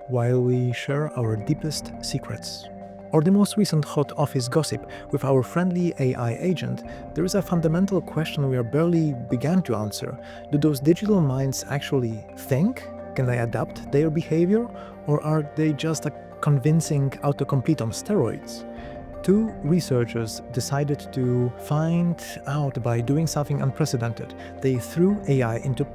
while we share our deepest secrets. Or the most recent hot office gossip with our friendly AI agent, there is a fundamental question we are barely began to answer. Do those digital minds actually think? Can they adapt their behavior? Or are they just a convincing autocomplete on steroids? Two researchers decided to find out by doing something unprecedented. They threw AI into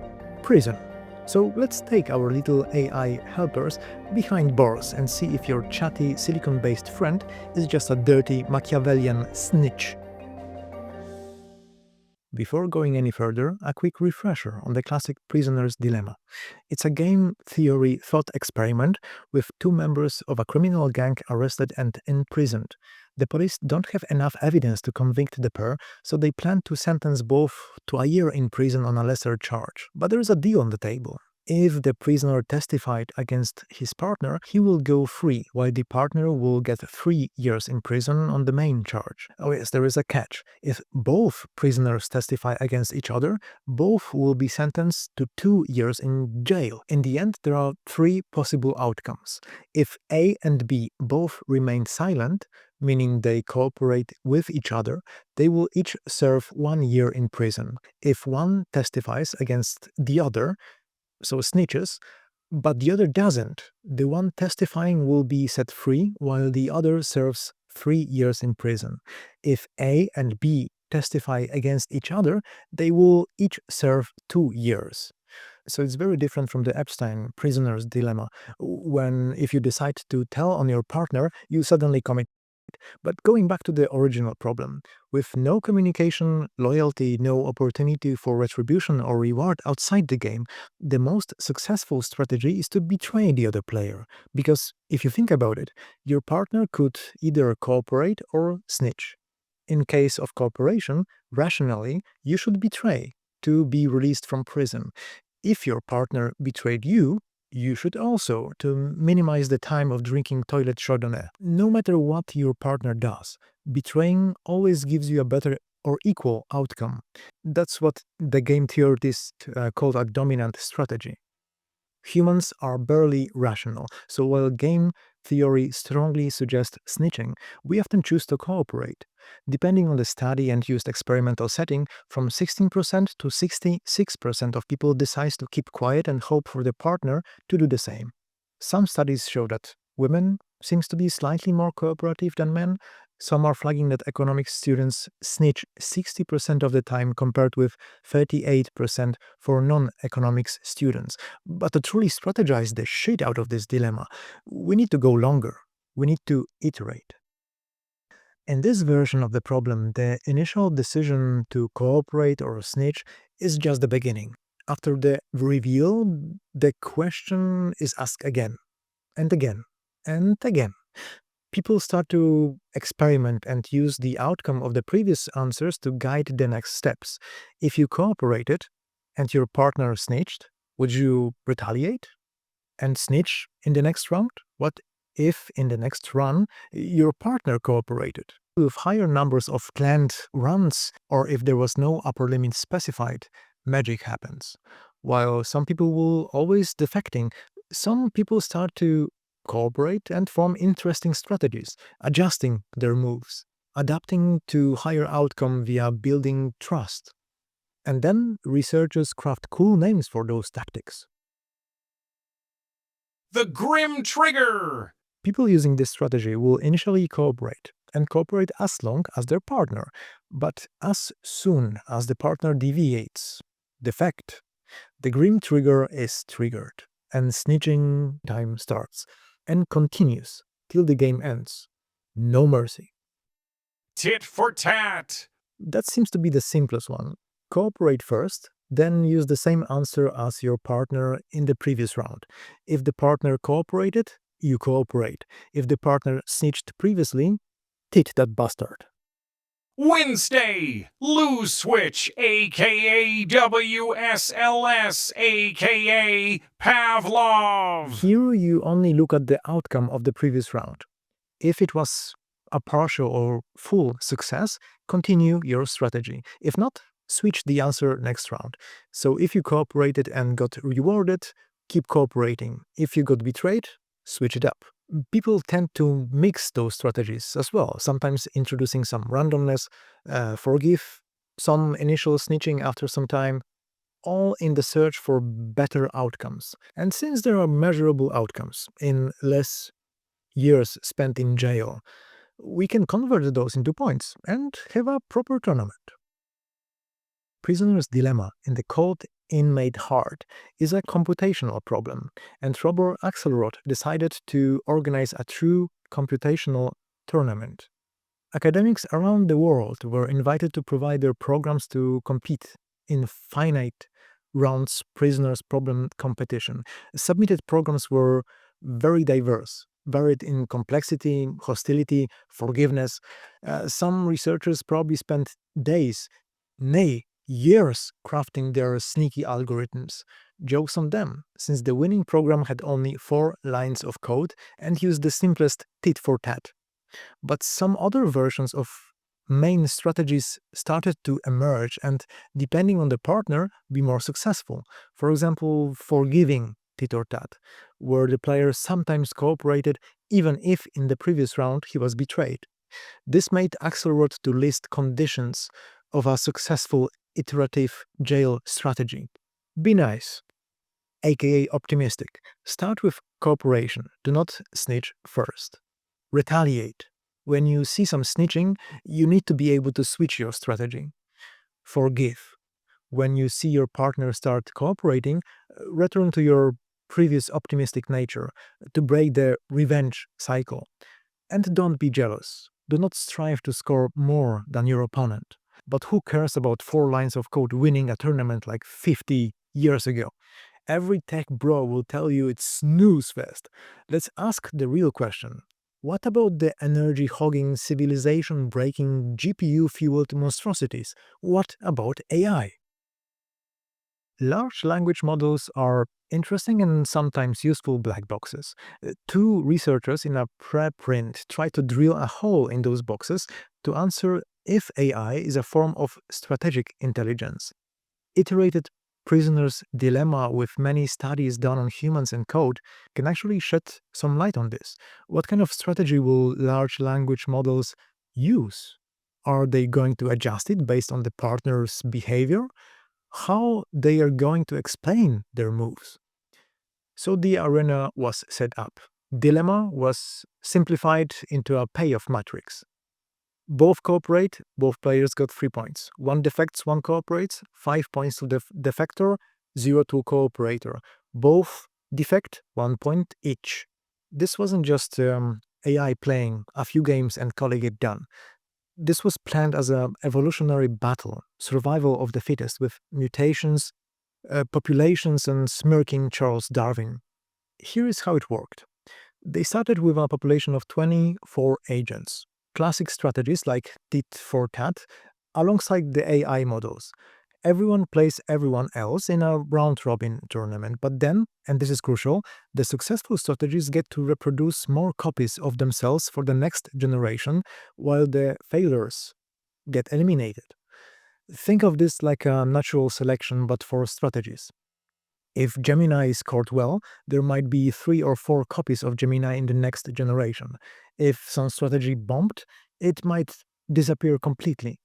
prison. So let's take our little AI helpers behind bars and see if your chatty silicon-based friend is just a dirty Machiavellian snitch. Before going any further, a quick refresher on the classic prisoner's dilemma. It's a game theory thought experiment with two members of a criminal gang arrested and imprisoned. The police don't have enough evidence to convict the pair, so they plan to sentence both to a year in prison on a lesser charge. But there is a deal on the table. If the prisoner testified against his partner, he will go free, while the partner will get 3 years in prison on the main charge. Oh yes, there is a catch. If both prisoners testify against each other, both will be sentenced to 2 years in jail. In the end, there are 3 possible outcomes. If A and B both remain silent, meaning they cooperate with each other, they will each serve 1 year in prison. If one testifies against the other, so snitches, but the other doesn't, the one testifying will be set free while the other serves 3 years in prison. If A and B testify against each other, they will each serve 2 years. So it's very different from the Epstein prisoner's dilemma, when if you decide to tell on your partner, you suddenly commit. But going back to the original problem, with no communication, loyalty, no opportunity for retribution or reward outside the game, the most successful strategy is to betray the other player. Because if you think about it, your partner could either cooperate or snitch. In case of cooperation, rationally, you should betray to be released from prison. If your partner betrayed you, you should also, to minimize the time of drinking toilet Chardonnay. No matter what your partner does, betraying always gives you a better or equal outcome. That's what the game theorists call a dominant strategy. Humans are barely rational, so while game theory strongly suggests snitching, we often choose to cooperate. Depending on the study and used experimental setting, from 16% to 66% of people decide to keep quiet and hope for their partner to do the same. Some studies show that women seems to be slightly more cooperative than men. Some are flagging that economics students snitch 60% of the time compared with 38% for non-economics students. But to truly strategize the shit out of this dilemma, we need to go longer. We need to iterate. In this version of the problem, the initial decision to cooperate or snitch is just the beginning. After the reveal, the question is asked again, and again, and again. People start to experiment and use the outcome of the previous answers to guide the next steps. If you cooperated and your partner snitched, would you retaliate and snitch in the next round? What if in the next run your partner cooperated? With higher numbers of planned runs, or if there was no upper limit specified, magic happens. While some people will always defecting, some people start to cooperate and form interesting strategies, adjusting their moves, adapting to higher outcome via building trust. And then researchers craft cool names for those tactics. The Grim Trigger! People using this strategy will initially cooperate, and cooperate as long as their partner, but as soon as the partner deviates, defect, the Grim Trigger is triggered, and snitching time starts, and continues till the game ends. No mercy. Tit for tat! That seems to be the simplest one. Cooperate first, then use the same answer as your partner in the previous round. If the partner cooperated, you cooperate. If the partner snitched previously, tit that bastard. Wednesday, Lose Switch, aka WSLS, aka Pavlov. Here you only look at the outcome of the previous round. If it was a partial or full success, continue your strategy. If not, switch the answer next round. So if you cooperated and got rewarded, keep cooperating. If you got betrayed, switch it up. People tend to mix those strategies as well, sometimes introducing some randomness, forgive some initial snitching after some time, all in the search for better outcomes. And since there are measurable outcomes in less years spent in jail, we can convert those into points and have a proper tournament. Prisoner's dilemma in the cold inmate heart is a computational problem, and Robert Axelrod decided to organize a true computational tournament. Academics around the world were invited to provide their programs to compete in finite rounds prisoners problem competition. Submitted programs were very diverse, varied in complexity, hostility, forgiveness. Some researchers probably spent days, nay, years crafting their sneaky algorithms. Jokes on them, since the winning program had only 4 lines of code and used the simplest tit for tat. But some other versions of main strategies started to emerge and, depending on the partner, be more successful. For example, forgiving tit or tat, where the player sometimes cooperated even if in the previous round he was betrayed. This made Axelrod to list conditions of a successful iterative jail strategy. Be nice, aka optimistic. Start with cooperation. Do not snitch first. Retaliate. When you see some snitching, you need to be able to switch your strategy. Forgive. When you see your partner start cooperating, return to your previous optimistic nature to break the revenge cycle. And don't be jealous. Do not strive to score more than your opponent. But who cares about 4 lines of code winning a tournament like 50 years ago? Every tech bro will tell you it's snooze fest. Let's ask the real question. What about the energy-hogging, civilization-breaking, GPU-fueled monstrosities? What about AI? Large language models are interesting and sometimes useful black boxes. Two researchers in a preprint tried to drill a hole in those boxes to answer if AI is a form of strategic intelligence. Iterated Prisoner's dilemma, with many studies done on humans and code, can actually shed some light on this. What kind of strategy will large language models use? Are they going to adjust it based on the partner's behavior? How they are going to explain their moves? So the arena was set up. Dilemma was simplified into a payoff matrix. Both cooperate, both players got 3 points. One defects, one cooperates, 5 points to the defector, 0 to cooperator. Both defect, 1 point each. This wasn't just AI playing a few games and calling it done. This was planned as an evolutionary battle, survival of the fittest, with mutations, populations, and smirking Charles Darwin. Here is how it worked. They started with a population of 24 agents. Classic strategies like tit for tat alongside the AI models. Everyone plays everyone else in a round-robin tournament, but then, and this is crucial, the successful strategies get to reproduce more copies of themselves for the next generation, while the failures get eliminated. Think of this like a natural selection, but for strategies. If Gemini scored well, there might be 3 or 4 copies of Gemini in the next generation. If some strategy bombed, it might disappear completely.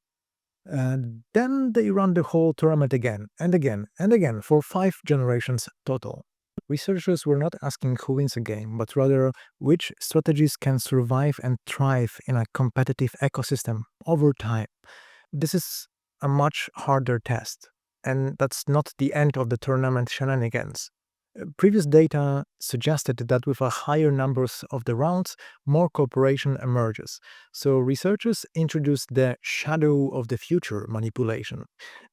Then they run the whole tournament again and again and again for 5 generations total. Researchers were not asking who wins a game, but rather which strategies can survive and thrive in a competitive ecosystem over time. This is a much harder test, and that's not the end of the tournament shenanigans. Previous data suggested that with a higher numbers of the rounds, more cooperation emerges. So researchers introduced the shadow of the future manipulation.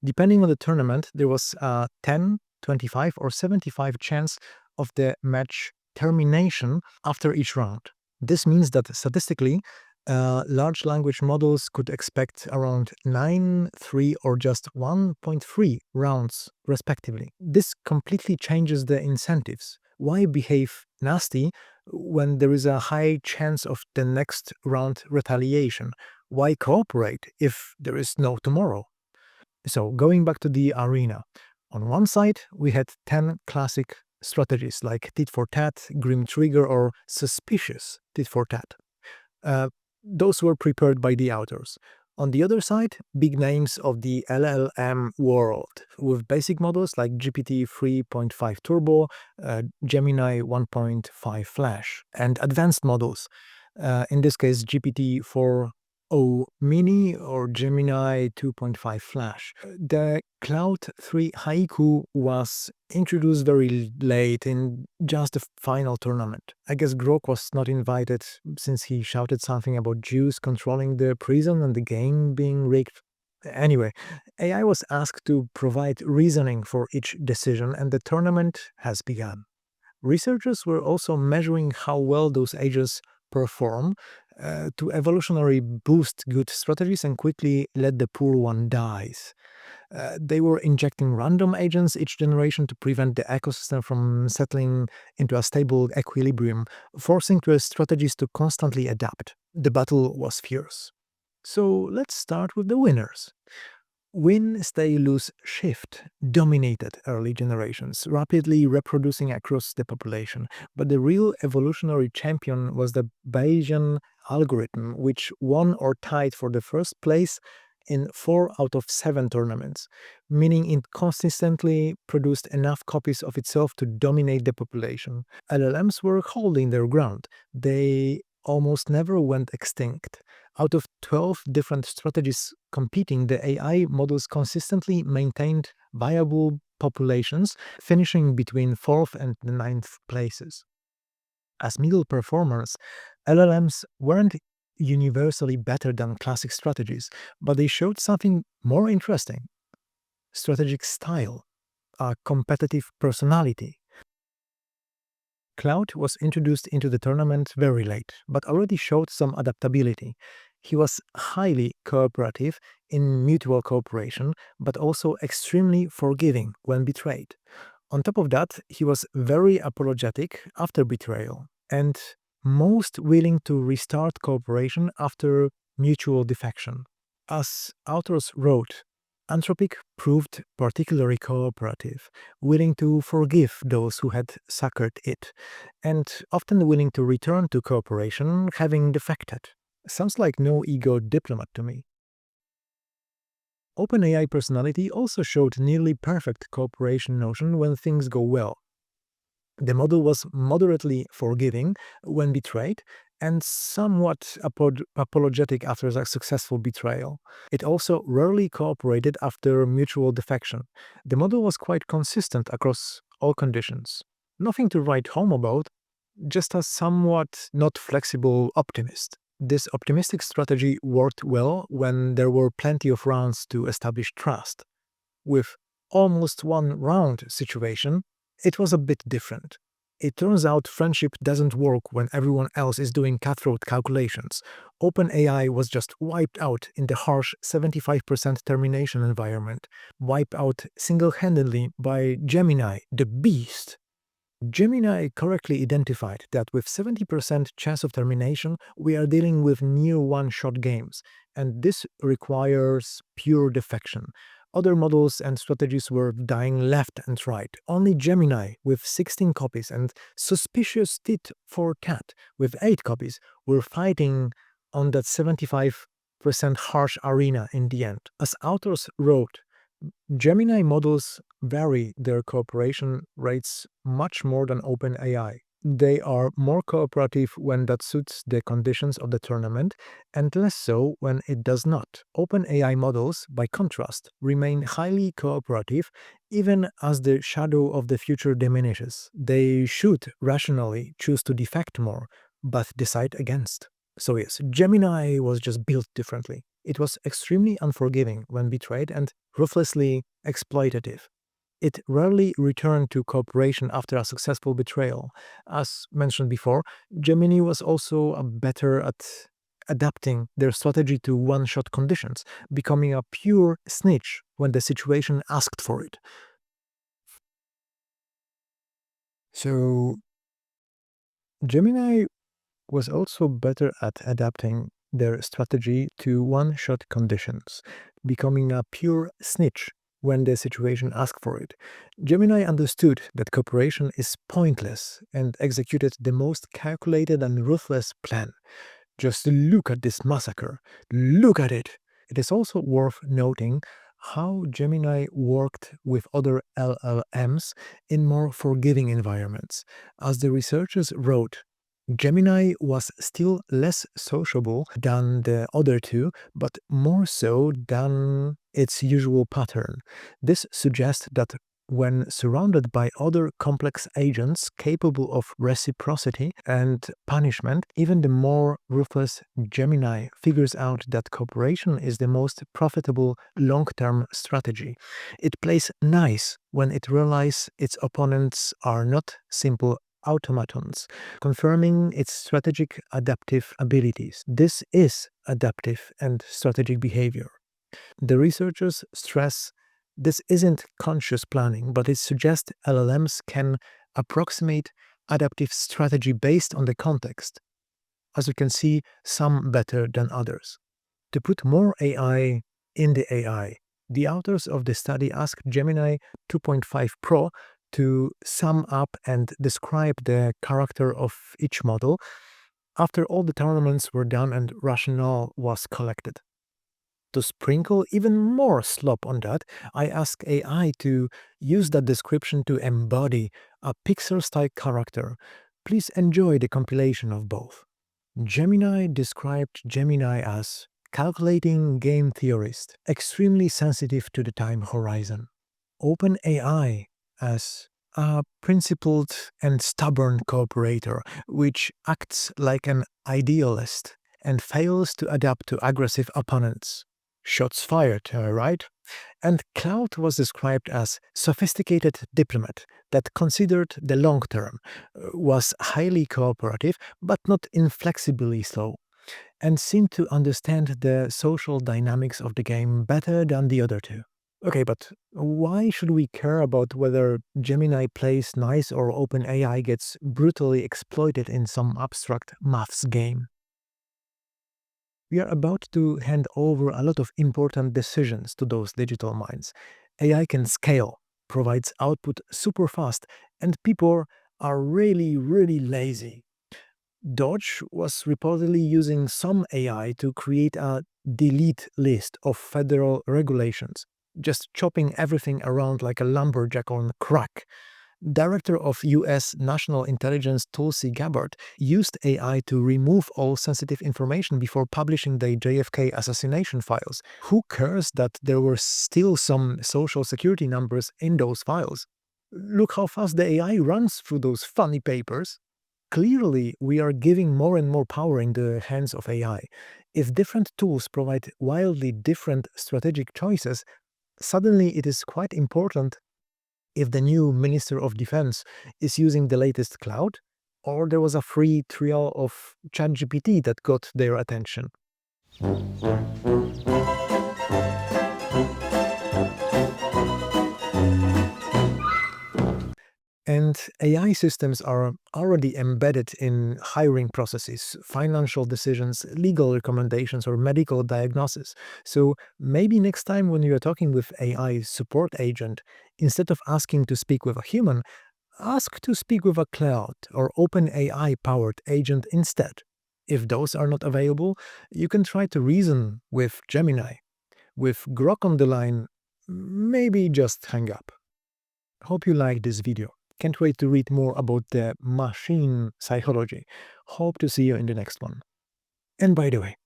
Depending on the tournament, there was a 10, 25, or 75 chance of the match termination after each round. This means that statistically, large language models could expect around 9, 3, or just 1.3 rounds, respectively. This completely changes the incentives. Why behave nasty when there is a high chance of the next round retaliation? Why cooperate if there is no tomorrow? So, going back to the arena. On one side, we had 10 classic strategies like tit for tat, grim trigger, or suspicious tit for tat. Uh, those were prepared by the authors. On the other side, big names of the LLM world, with basic models like GPT 3.5 Turbo, Gemini 1.5 Flash, and advanced models, in this case GPT 4.0 Mini or Gemini 2.5 Flash. The Claude 3 Haiku was introduced very late in just the final tournament. I guess Grok was not invited since he shouted something about Jews controlling the prison and the game being rigged. Anyway, AI was asked to provide reasoning for each decision, and the tournament has begun. Researchers were also measuring how well those agents perform to evolutionary boost good strategies and quickly let the poor one dies. They were injecting random agents each generation to prevent the ecosystem from settling into a stable equilibrium, forcing the strategies to constantly adapt. The battle was fierce. So let's start with the winners. Win, stay, lose, shift dominated early generations, rapidly reproducing across the population. But the real evolutionary champion was the Bayesian algorithm, which won or tied for the first place in 4 out of 7 tournaments, meaning it consistently produced enough copies of itself to dominate the population. LLMs were holding their ground. They almost never went extinct. Out of 12 different strategies competing, the AI models consistently maintained viable populations, finishing between 4th and 9th places. As middle performers, LLMs weren't universally better than classic strategies, but they showed something more interesting: strategic style, a competitive personality. Claude was introduced into the tournament very late, but already showed some adaptability. He was highly cooperative in mutual cooperation, but also extremely forgiving when betrayed. On top of that, he was very apologetic after betrayal and most willing to restart cooperation after mutual defection. As authors wrote, Anthropic proved particularly cooperative, willing to forgive those who had suckered it, and often willing to return to cooperation having defected. Sounds like no ego diplomat to me. OpenAI personality also showed nearly perfect cooperation notion when things go well. The model was moderately forgiving when betrayed and somewhat apologetic after a successful betrayal. It also rarely cooperated after mutual defection. The model was quite consistent across all conditions. Nothing to write home about, just a somewhat not flexible optimist. This optimistic strategy worked well when there were plenty of rounds to establish trust. With almost one round situation, it was a bit different. It turns out friendship doesn't work when everyone else is doing cutthroat calculations. OpenAI was just wiped out in the harsh 75% termination environment, wiped out single-handedly by Gemini, the beast. Gemini correctly identified that with 70% chance of termination, we are dealing with near one-shot games, and this requires pure defection. Other models and strategies were dying left and right. Only Gemini, with 16 copies, and suspicious tit for tat, with 8 copies, were fighting on that 75% harsh arena in the end. As authors wrote, Gemini models vary their cooperation rates much more than OpenAI. They are more cooperative when that suits the conditions of the tournament, and less so when it does not. OpenAI models, by contrast, remain highly cooperative even as the shadow of the future diminishes. They should rationally choose to defect more, but decide against. So yes, Gemini was just built differently. It was extremely unforgiving when betrayed and ruthlessly exploitative. It rarely returned to cooperation after a successful betrayal. As mentioned before, Gemini was also better at adapting their strategy to one-shot conditions, becoming a pure snitch when the situation asked for it. So, Gemini was also better at adapting their strategy to one-shot conditions, becoming a pure snitch when the situation asked for it. Gemini understood that cooperation is pointless and executed the most calculated and ruthless plan. Just look at this massacre. Look at it. It is also worth noting how Gemini worked with other LLMs in more forgiving environments. As the researchers wrote, Gemini was still less sociable than the other two, but more so than its usual pattern. This suggests that when surrounded by other complex agents capable of reciprocity and punishment, even the more ruthless Gemini figures out that cooperation is the most profitable long-term strategy. It plays nice when it realizes its opponents are not simple automatons, confirming its strategic adaptive abilities. This is adaptive and strategic behavior. The researchers stress this isn't conscious planning, but it suggests LLMs can approximate adaptive strategy based on the context. As you can see, some better than others. To put more AI in the AI, the authors of the study asked Gemini 2.5 Pro to sum up and describe the character of each model after all the tournaments were done and rationale was collected. To sprinkle even more slop on that, I asked AI to use that description to embody a Pixar-style character. Please enjoy the compilation of both. Gemini described Gemini as calculating game theorist, extremely sensitive to the time horizon. OpenAI as a principled and stubborn cooperator, which acts like an idealist and fails to adapt to aggressive opponents. Shots fired, right? And Claude was described as sophisticated diplomat that considered the long term, was highly cooperative but not inflexibly so, and seemed to understand the social dynamics of the game better than the other two. Okay, but why should we care about whether Gemini plays nice or OpenAI gets brutally exploited in some abstract maths game? We are about to hand over a lot of important decisions to those digital minds. AI can scale, provides output super fast, and people are really lazy. Dodge was reportedly using some AI to create a delete list of federal regulations, just chopping everything around like a lumberjack on crack. Director of US National Intelligence Tulsi Gabbard used AI to remove all sensitive information before publishing the JFK assassination files. Who cares that there were still some social security numbers in those files? Look how fast the AI runs through those funny papers. Clearly, we are giving more and more power in the hands of AI. If different tools provide wildly different strategic choices, suddenly it is quite important if the new Minister of Defense is using the latest cloud, or there was a free trial of ChatGPT that got their attention. And AI systems are already embedded in hiring processes, financial decisions, legal recommendations, or medical diagnosis. So maybe next time when you are talking with AI support agent, instead of asking to speak with a human, ask to speak with a Claude or OpenAI powered agent instead. If those are not available, you can try to reason with Gemini. With Grok on the line, maybe just hang up. Hope you liked this video. Can't wait to read more about the machine psychology. Hope to see you in the next one. And by the way,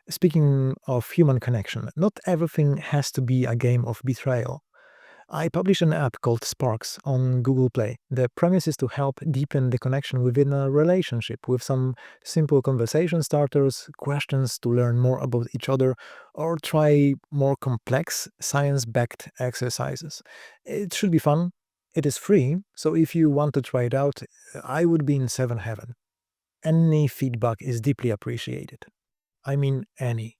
speaking of human connection, not everything has to be a game of betrayal. I publish an app called Sparks on Google Play. The premise is to help deepen the connection within a relationship with some simple conversation starters, questions to learn more about each other, or try more complex science-backed exercises. It should be fun. It is free, so if you want to try it out, I would be in seven heaven. Any feedback is deeply appreciated. I mean any.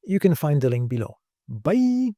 You can find the link below. Bye!